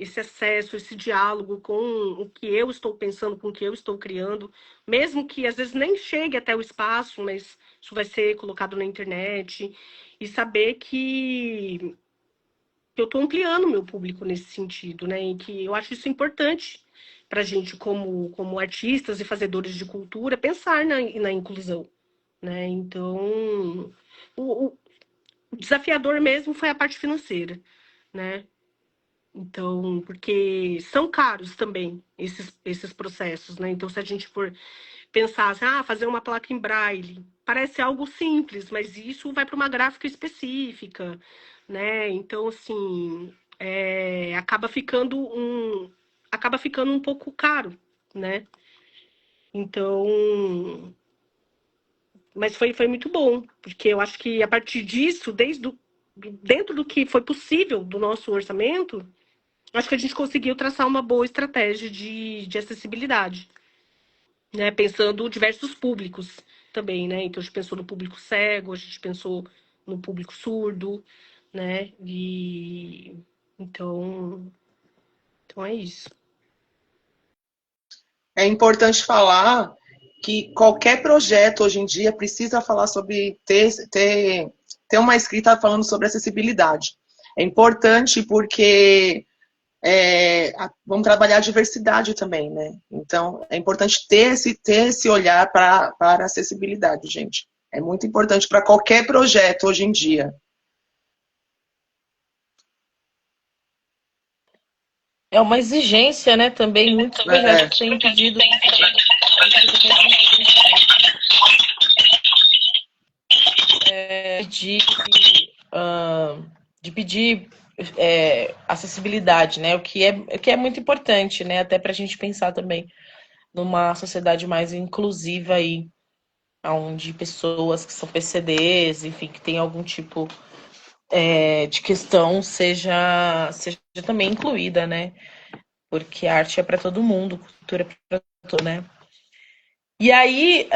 esse acesso, esse diálogo com o que eu estou pensando, com o que eu estou criando, mesmo que às vezes nem chegue até o espaço, mas isso vai ser colocado na internet, e saber que eu estou ampliando o meu público nesse sentido, né? E que eu acho isso importante para a gente, como artistas e fazedores de cultura, pensar na inclusão, né? Então, o desafiador mesmo foi a parte financeira, né? Então, porque são caros também esses processos, né? Então, se a gente for pensar assim, fazer uma placa em braille, parece algo simples, mas isso vai para uma gráfica específica, né? Então, assim, acaba ficando um pouco caro, né? Então, mas foi muito bom, porque eu acho que a partir disso, dentro do que foi possível do nosso orçamento, acho que a gente conseguiu traçar uma boa estratégia de acessibilidade, né? Pensando diversos públicos também, né? Então a gente pensou no público cego, a gente pensou no público surdo, né? E então é isso. É importante falar que qualquer projeto hoje em dia precisa falar sobre ter uma escrita falando sobre acessibilidade. É importante porque vamos trabalhar a diversidade também, né? Então, é importante ter esse olhar para a acessibilidade, gente. É muito importante para qualquer projeto hoje em dia. É uma exigência, né? Também muitos projetos têm pedido de pedir acessibilidade, né? O que é muito importante, né? Até para a gente pensar também numa sociedade mais inclusiva aí, onde pessoas que são PCDs, enfim, que tem algum tipo de questão seja também incluída, né? Porque a arte é para todo mundo, cultura é para todo, né? E aí,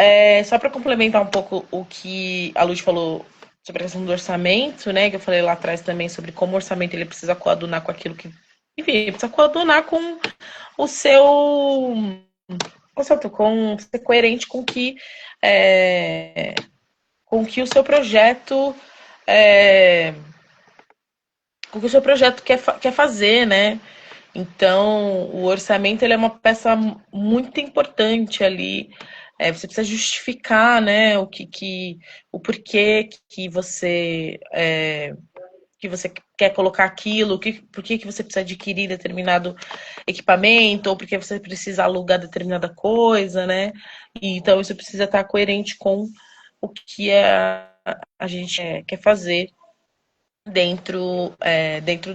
só para complementar um pouco o que a Luz falou sobre a questão do orçamento, né? Que eu falei lá atrás também sobre como o orçamento ele precisa coadunar com aquilo que. Enfim, ele precisa coadunar com o seu. Com ser coerente com que o seu projeto. Com o que o seu projeto quer fazer, né? Então, o orçamento ele é uma peça muito importante ali. Você precisa justificar, né, o porquê que você quer colocar aquilo, por que você precisa adquirir determinado equipamento, ou porque você precisa alugar determinada coisa, né? E, então, isso precisa estar coerente com o que a gente quer fazer dentro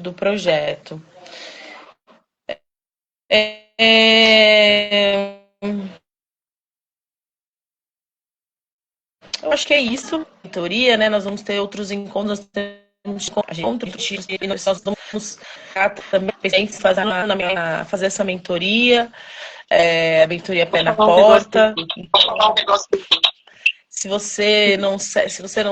do projeto. Eu acho que é isso, em teoria, né? Nós vamos ter outros encontros, nós vamos também fazer essa mentoria, a mentoria pé na porta. Se você não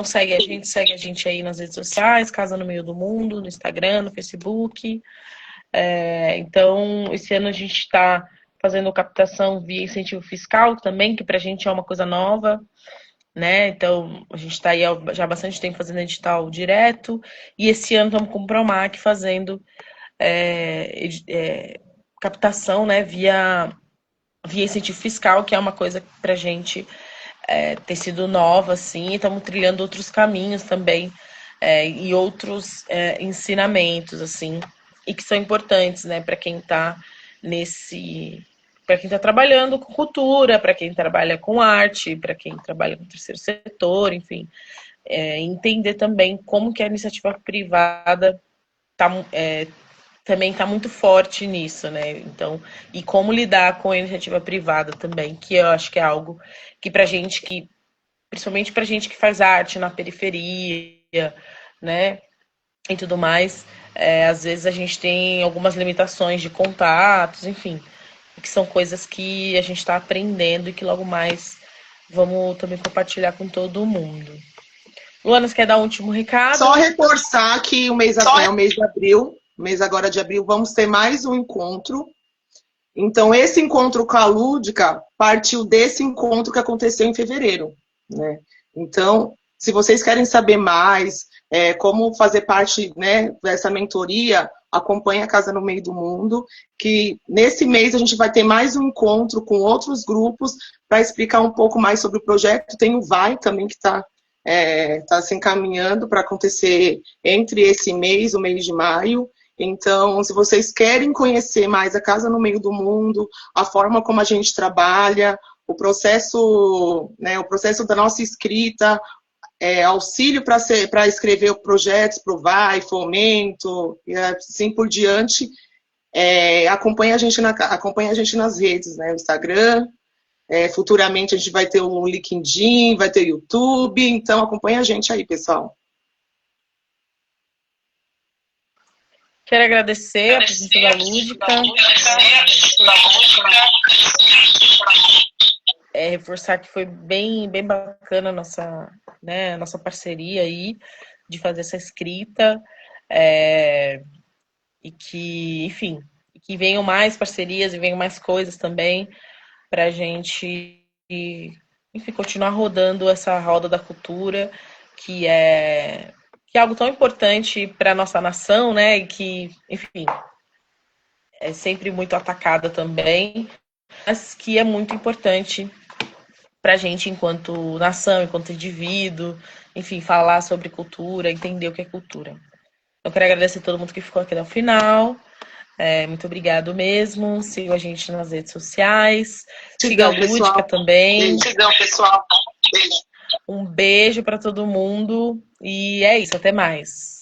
segue a gente aí nas redes sociais, Casa no Meio do Mundo, no Instagram, no Facebook. Então, esse ano a gente está fazendo captação via incentivo fiscal também, que para a gente é uma coisa nova, né? Então, a gente está aí já há bastante tempo fazendo edital direto, e esse ano estamos com o Promac fazendo captação, né, via incentivo fiscal, que é uma coisa que para a gente ter sido nova, assim, e estamos trilhando outros caminhos também, e outros ensinamentos, assim, e que são importantes, né, para quem está para quem está trabalhando com cultura, para quem trabalha com arte, para quem trabalha com terceiro setor, enfim, entender também como que a iniciativa privada também está muito forte nisso, né? Então, e como lidar com a iniciativa privada também, que eu acho que é algo que pra gente principalmente pra gente que faz arte na periferia, né? E tudo mais, às vezes a gente tem algumas limitações de contatos, enfim, que são coisas que a gente está aprendendo e que logo mais vamos também compartilhar com todo mundo. Luana, você quer dar um último recado? Só reforçar que o mês de abril, mês agora de abril, vamos ter mais um encontro. Então, esse encontro com a Lúdica partiu desse encontro que aconteceu em fevereiro, né? Então, se vocês querem saber mais, como fazer parte, né, dessa mentoria, acompanhe a Casa no Meio do Mundo, que nesse mês a gente vai ter mais um encontro com outros grupos para explicar um pouco mais sobre o projeto. Tem o VAI também que está se encaminhando para acontecer entre esse mês, o mês de maio. Então, se vocês querem conhecer mais a Casa no Meio do Mundo, a forma como a gente trabalha, o processo da nossa escrita, auxílio para escrever projetos para o VAI, fomento, e assim por diante, acompanha a gente nas redes, né? O Instagram, futuramente a gente vai ter o LinkedIn, vai ter o YouTube, então acompanha a gente aí, pessoal. Quero agradecer a presença da Lúdica. Reforçar que foi bem bacana a nossa parceria aí, de fazer essa escrita. E que, enfim, que venham mais parcerias e venham mais coisas também para a gente, enfim, continuar rodando essa roda da cultura, que é algo tão importante para a nossa nação, né? E que, enfim, é sempre muito atacada também, mas que é muito importante para a gente enquanto nação, enquanto indivíduo, enfim, falar sobre cultura, entender o que é cultura. Eu quero agradecer a todo mundo que ficou aqui no final. Muito obrigado mesmo. Sigam a gente nas redes sociais. Sigam a Lúdica também. Sigam, pessoal. Um beijo para todo mundo. E é isso. Até mais.